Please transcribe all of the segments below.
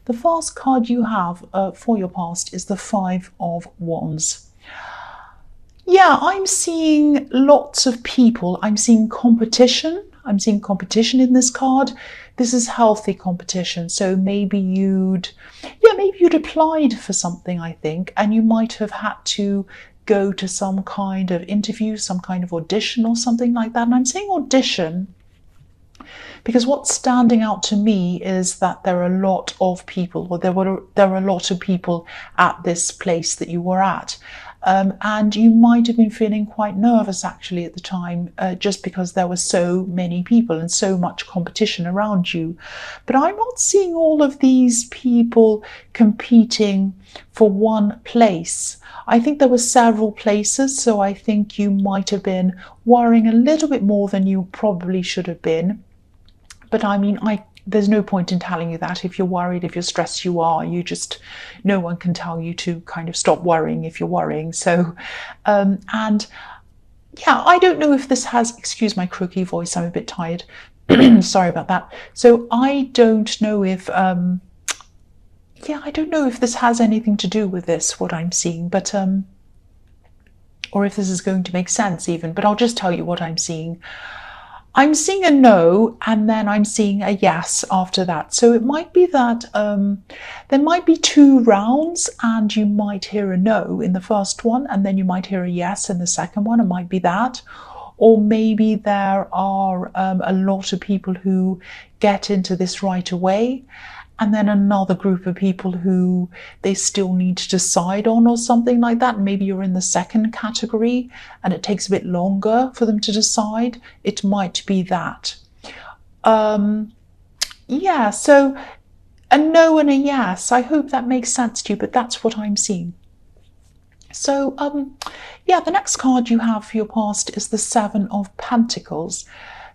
The first card you have for your past is the Five of Wands. Yeah, I'm seeing lots of people. I'm seeing competition. I'm seeing competition in this card. This is healthy competition. So maybe you'd applied for something, I think, and you might have had to go to some kind of interview, some kind of audition or something like that. And I'm saying audition because what's standing out to me is that there are a lot of people, or there were a lot of people at this place that you were at. And you might have been feeling quite nervous actually at the time, just because there were so many people and so much competition around you. But I'm not seeing all of these people competing for one place. I think there were several places, so I think you might have been worrying a little bit more than you probably should have been. But I mean, there's no point in telling you that. If you're worried, if you're stressed, you are. No one can tell you to kind of stop worrying if you're worrying. So, and yeah, I don't know if this has, excuse my croaky voice, I'm a bit tired. Sorry about that. So I don't know if, I don't know if this has anything to do with this, what I'm seeing, but, or if this is going to make sense even, but I'll just tell you what I'm seeing. I'm seeing a no, and then I'm seeing a yes after that. So it might be that there might be 2 rounds and you might hear a no in the first one, and then you might hear a yes in the second one. It might be that. Or maybe there are a lot of people who get into this right away, and then another group of people who they still need to decide on or something like that. Maybe you're in the second category and it takes a bit longer for them to decide. It might be that. So a no and a yes. I hope that makes sense to you, but that's what I'm seeing. So, the next card you have for your past is the Seven of Pentacles.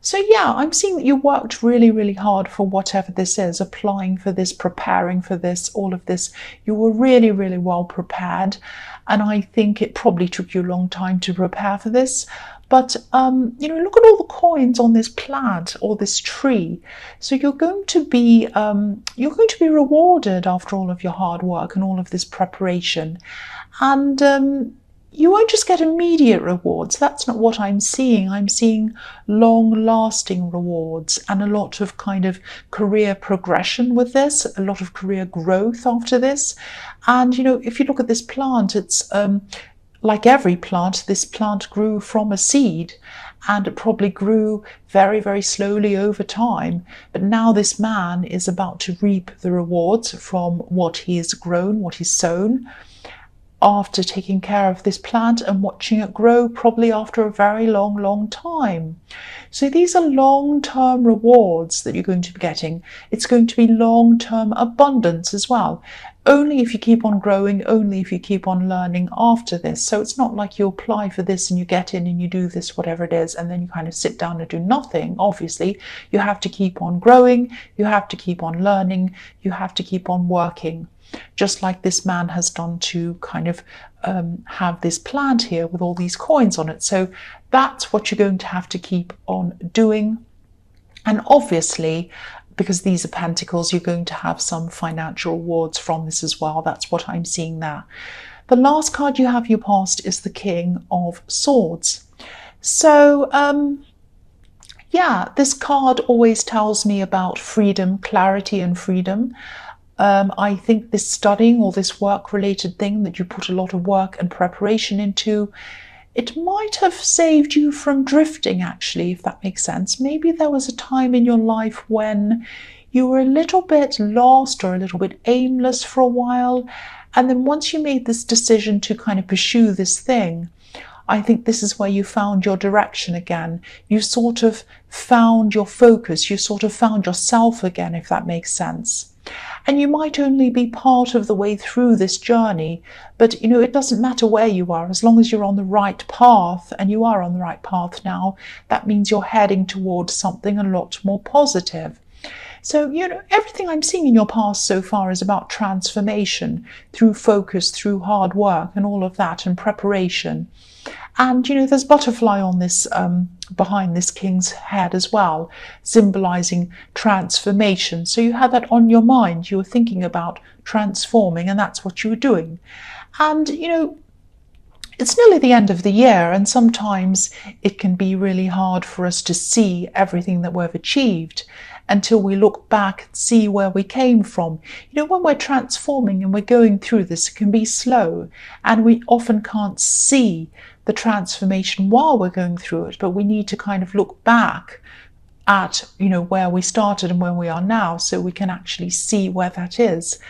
So yeah, I'm seeing that you worked really, really hard for whatever this is, applying for this, preparing for this, all of this. You were really, really well prepared. And I think it probably took you a long time to prepare for this. But, look at all the coins on this plant or this tree. So you're going to be rewarded after all of your hard work and all of this preparation. And, you won't just get immediate rewards. That's not what I'm seeing. I'm seeing long-lasting rewards and a lot of kind of career progression with this, a lot of career growth after this. And, if you look at this plant, it's like every plant, this plant grew from a seed, and it probably grew very, very slowly over time. But now this man is about to reap the rewards from what he has grown, what he's sown, after taking care of this plant and watching it grow, probably after a very long, long time. So these are long-term rewards that you're going to be getting. It's going to be long-term abundance as well. Only if you keep on growing, only if you keep on learning after this. So it's not like you apply for this and you get in and you do this, whatever it is, and then you kind of sit down and do nothing. Obviously, you have to keep on growing, you have to keep on learning, you have to keep on working. Just like this man has done to kind of have this plant here with all these coins on it. So that's what you're going to have to keep on doing. And obviously, because these are pentacles, you're going to have some financial rewards from this as well. That's what I'm seeing there. The last card you have your past is the King of Swords. So, this card always tells me about freedom, clarity and freedom. I think this studying or this work-related thing that you put a lot of work and preparation into, it might have saved you from drifting, actually, if that makes sense. Maybe there was a time in your life when you were a little bit lost or a little bit aimless for a while. And then once you made this decision to kind of pursue this thing, I think this is where you found your direction again. You sort of found your focus. You sort of found yourself again, if that makes sense. And you might only be part of the way through this journey, but it doesn't matter where you are, as long as you're on the right path, and you are on the right path now, that means you're heading towards something a lot more positive. So, everything I'm seeing in your past so far is about transformation through focus, through hard work and all of that, and preparation. And, there's butterfly on this, behind this king's head as well, symbolizing transformation. So you had that on your mind. You were thinking about transforming, and that's what you were doing. And, it's nearly the end of the year, and sometimes it can be really hard for us to see everything that we've achieved until we look back and see where we came from. When we're transforming and we're going through this, it can be slow, and we often can't see the transformation while we're going through it, but we need to kind of look back at, where we started and where we are now, so we can actually see where that is.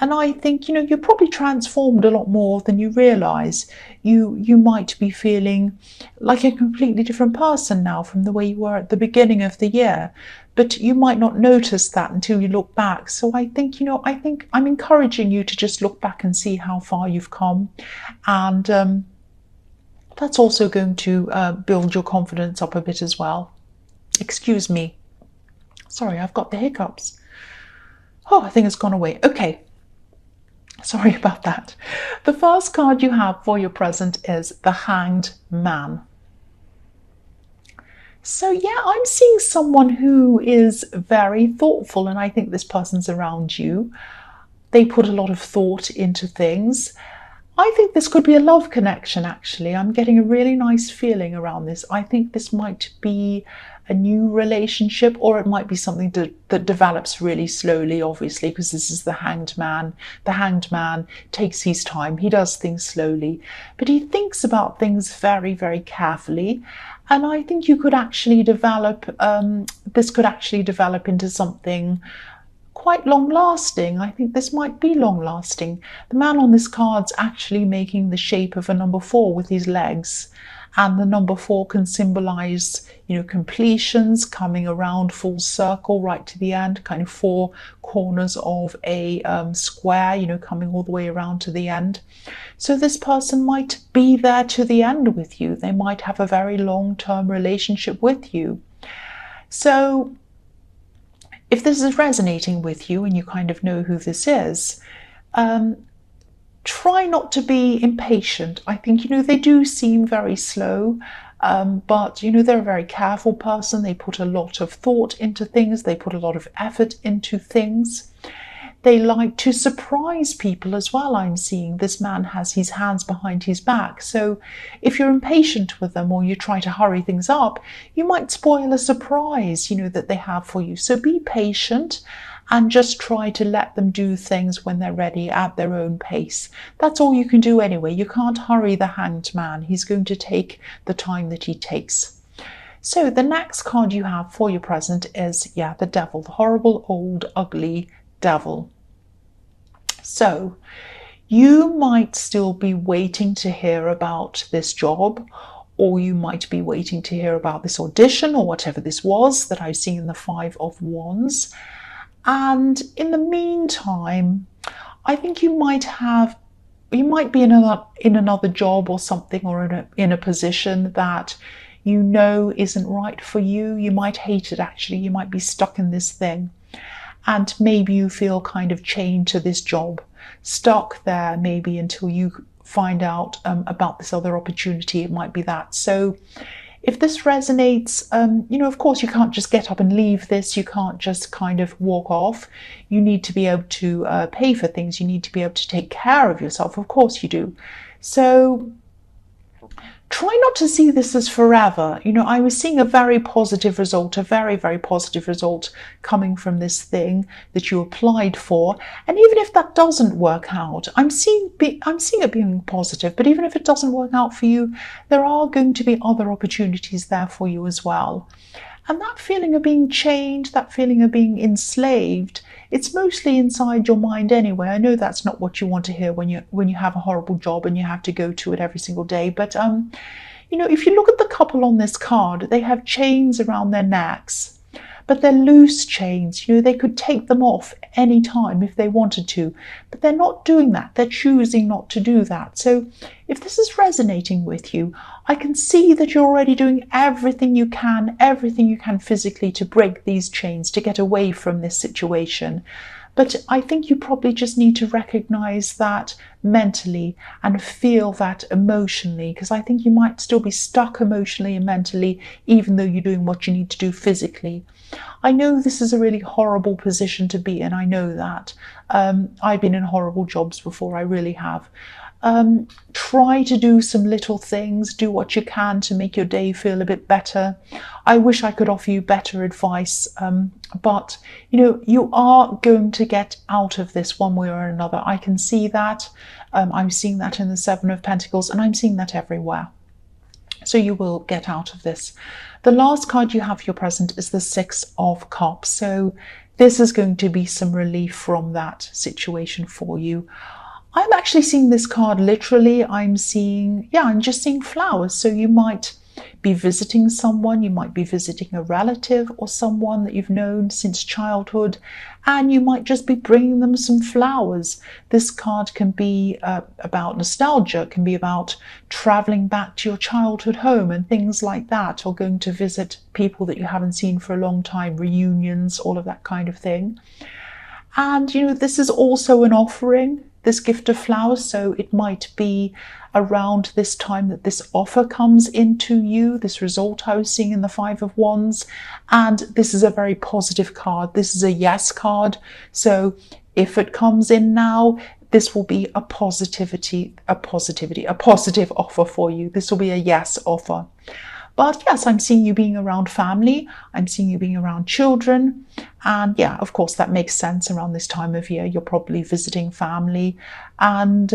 And I think, you're probably transformed a lot more than you realize. You might be feeling like a completely different person now from the way you were at the beginning of the year, but you might not notice that until you look back. So I think, I think I'm encouraging you to just look back and see how far you've come. And that's also going to build your confidence up a bit as well. Excuse me. Sorry, I've got the hiccups. Oh, I think it's gone away. Okay. Sorry about that. The first card you have for your present is the Hanged Man. So yeah, I'm seeing someone who is very thoughtful, and I think this person's around you. They put a lot of thought into things. I think this could be a love connection, actually. I'm getting a really nice feeling around this. I think this might be a new relationship, or it might be something that develops really slowly, obviously, because this is the Hanged Man. The Hanged Man takes his time. He does things slowly, but he thinks about things very, very carefully. And I think you could actually develop, this could actually develop into something quite long-lasting. I think this might be long-lasting. The man on this card's actually making the shape of a number 4 with his legs, and the number 4 can symbolize, completions, coming around full circle right to the end, kind of 4 corners of a square, coming all the way around to the end. So this person might be there to the end with you. They might have a very long-term relationship with you. So if this is resonating with you and you kind of know who this is, try not to be impatient. I think, they do seem very slow, but, they're a very careful person. They put a lot of thought into things. They put a lot of effort into things. They like to surprise people as well. I'm seeing this man has his hands behind his back. So if you're impatient with them, or you try to hurry things up, you might spoil a surprise, that they have for you. So be patient and just try to let them do things when they're ready at their own pace. That's all you can do anyway. You can't hurry the Hanged Man. He's going to take the time that he takes. So the next card you have for your present is, the Devil, the horrible, old, ugly devil. So you might still be waiting to hear about this job, or you might be waiting to hear about this audition, or whatever this was that I've seen in the 5 of Wands. And in the meantime, I think you might be in another job or something, or in a position that isn't right for you. You might hate it, actually. You might be stuck in this thing. And maybe you feel kind of chained to this job, stuck there maybe until you find out about this other opportunity. It might be that. So if this resonates, of course, you can't just get up and leave this. You can't just kind of walk off. You need to be able to pay for things. You need to be able to take care of yourself. Of course you do. So try not to see this as forever. I was seeing a very positive result, a very, very positive result coming from this thing that you applied for. And even if that doesn't work out, I'm seeing it being positive. But even if it doesn't work out for you, there are going to be other opportunities there for you as well. And that feeling of being chained, that feeling of being enslaved, it's mostly inside your mind anyway. I know that's not what you want to hear when you have a horrible job and you have to go to it every single day. But, if you look at the couple on this card, they have chains around their necks, but they're loose chains. They could take them off any time if they wanted to, but they're not doing that. They're choosing not to do that. So if this is resonating with you, I can see that you're already doing everything you can physically to break these chains, to get away from this situation. But I think you probably just need to recognize that mentally and feel that emotionally, because I think you might still be stuck emotionally and mentally, even though you're doing what you need to do physically. I know this is a really horrible position to be in. I know that. I've been in horrible jobs before. I really have. Try to do some little things, do what you can to make your day feel a bit better. I wish I could offer you better advice, but you are going to get out of this one way or another. I can see that. I'm seeing that in the Seven of Pentacles, and I'm seeing that everywhere. So you will get out of this. The last card you have for your present is the Six of Cups. So this is going to be some relief from that situation for you. I'm actually seeing this card literally. I'm just seeing flowers. So you might be visiting someone, you might be visiting a relative or someone that you've known since childhood, and you might just be bringing them some flowers. This card can be about nostalgia, it can be about traveling back to your childhood home and things like that, or going to visit people that you haven't seen for a long time, reunions, all of that kind of thing. And this is also an offering, this gift of flowers, so it might be around this time that this offer comes into you, this result I was seeing in the Five of Wands. And this is a very positive card. This is a yes card. So if it comes in now, this will be a positive offer for you. This will be a yes offer. But yes, I'm seeing you being around family. I'm seeing you being around children. And yeah, of course, that makes sense around this time of year. You're probably visiting family. And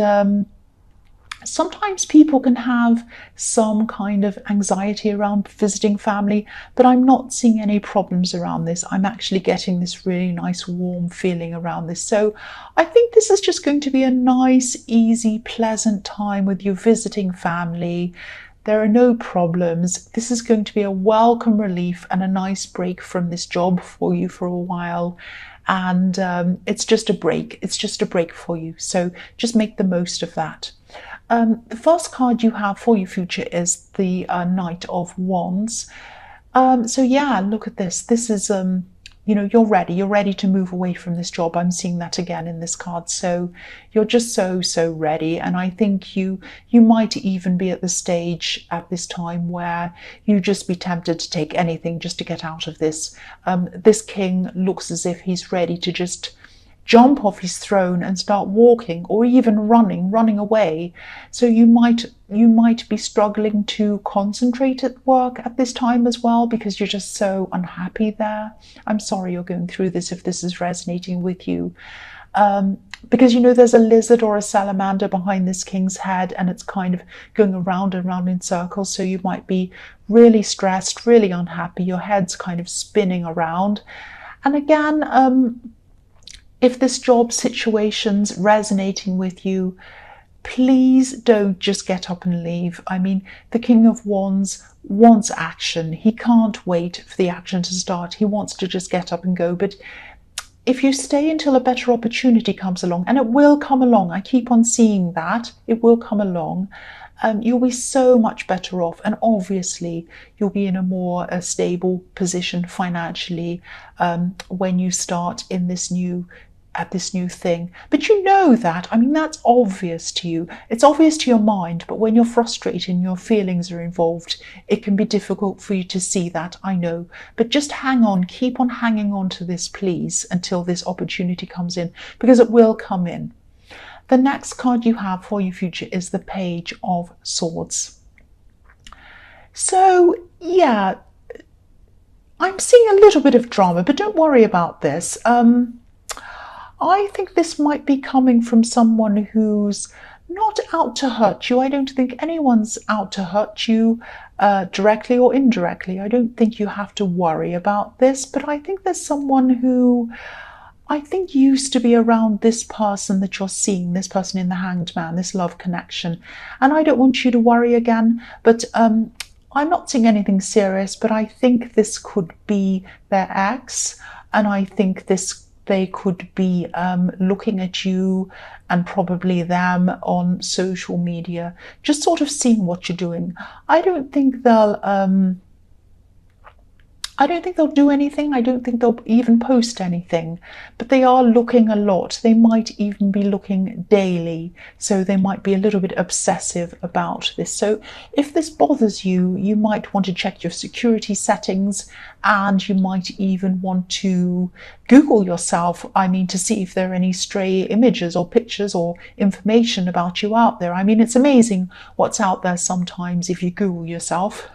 sometimes people can have some kind of anxiety around visiting family, but I'm not seeing any problems around this. I'm actually getting this really nice, warm feeling around this. So I think this is just going to be a nice, easy, pleasant time with you visiting family. There are no problems. This is going to be a welcome relief and a nice break from this job for you for a while. And it's just a break. It's just a break for you. So just make the most of that. The first card you have for your future is the Knight of Wands. So yeah, look at this. This is, you're ready to move away from this job. I'm seeing that again in this card. So you're just so ready. And I think you might even be at the stage at this time where you just be tempted to take anything just to get out of this. This king looks as if he's ready to just jump off his throne and start walking, or even running away. So you might be struggling to concentrate at work at this time as well, because you're just so unhappy there. I'm sorry you're going through this if this is resonating with you. Because there's a lizard or a salamander behind this king's head, and it's kind of going around and around in circles. So you might be really stressed, really unhappy. Your head's kind of spinning around. And again, if this job situation's resonating with you, please don't just get up and leave. I mean, the King of Wands wants action. He can't wait for the action to start. He wants to just get up and go. But if you stay until a better opportunity comes along, and it will come along, I keep on seeing that, it will come along, you'll be so much better off. And obviously, you'll be in a more stable position financially when you start in this new thing. But that, I mean, that's obvious to you. It's obvious to your mind, but when you're frustrated and your feelings are involved, it can be difficult for you to see that, I know. But just hang on, keep on hanging on to this, please, until this opportunity comes in, because it will come in. The next card you have for your future is the Page of Swords. So, yeah, I'm seeing a little bit of drama, but don't worry about this. I think this might be coming from someone who's not out to hurt you. I don't think anyone's out to hurt you directly or indirectly. I don't think you have to worry about this, but I think there's someone who I think used to be around this person that you're seeing, this person in the Hanged Man, this love connection. And I don't want you to worry again, but I'm not seeing anything serious, but I think this could be their ex, and I think they could be looking at you and probably them on social media, just sort of seeing what you're doing. I don't think they'll I don't think they'll do anything. I don't think they'll even post anything, but they are looking a lot. They might even be looking daily. So they might be a little bit obsessive about this. So if this bothers you, you might want to check your security settings, and you might even want to Google yourself, to see if there are any stray images or pictures or information about you out there. It's amazing what's out there sometimes if you Google yourself.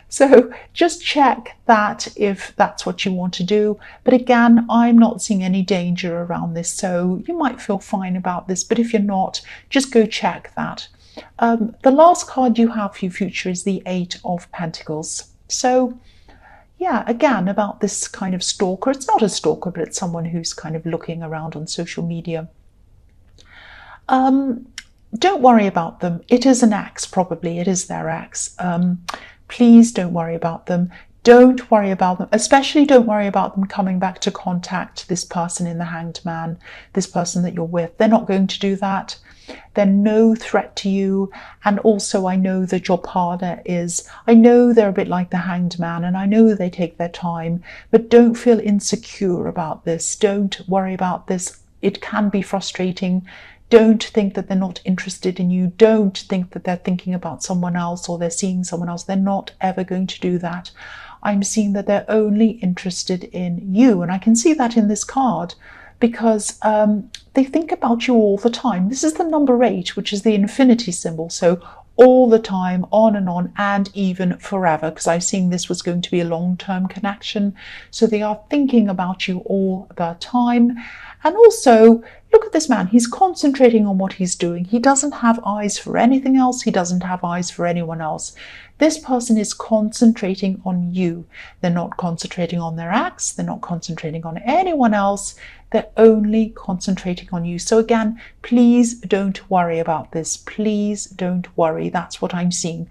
So just check that if that's what you want to do. But again, I'm not seeing any danger around this, so you might feel fine about this. But if you're not, just go check that. The last card you have for your future is the Eight of Pentacles. So yeah, again, about this kind of stalker. It's not a stalker, but it's someone who's kind of looking around on social media. Don't worry about them. It is an ex, probably. It is their ex. Please don't worry about them. Don't worry about them, especially don't worry about them coming back to contact this person in the Hanged Man, this person that you're with. They're not going to do that. They're no threat to you. And also, I know that your partner is, I know they're a bit like the Hanged Man, and I know they take their time, but don't feel insecure about this. Don't worry about this. It can be frustrating. Don't think that they're not interested in you. Don't think that they're thinking about someone else or they're seeing someone else. They're not ever going to do that. I'm seeing that they're only interested in you. And I can see that in this card because they think about you all the time. This is the number 8, which is the infinity symbol. So all the time, on, and even forever, because I'm seeing this was going to be a long-term connection. So they are thinking about you all the time. And also, look at this man. He's concentrating on what he's doing. He doesn't have eyes for anything else. He doesn't have eyes for anyone else. This person is concentrating on you. They're not concentrating on their ex. They're not concentrating on anyone else. They're only concentrating on you. So again, please don't worry about this. Please don't worry. That's what I'm seeing.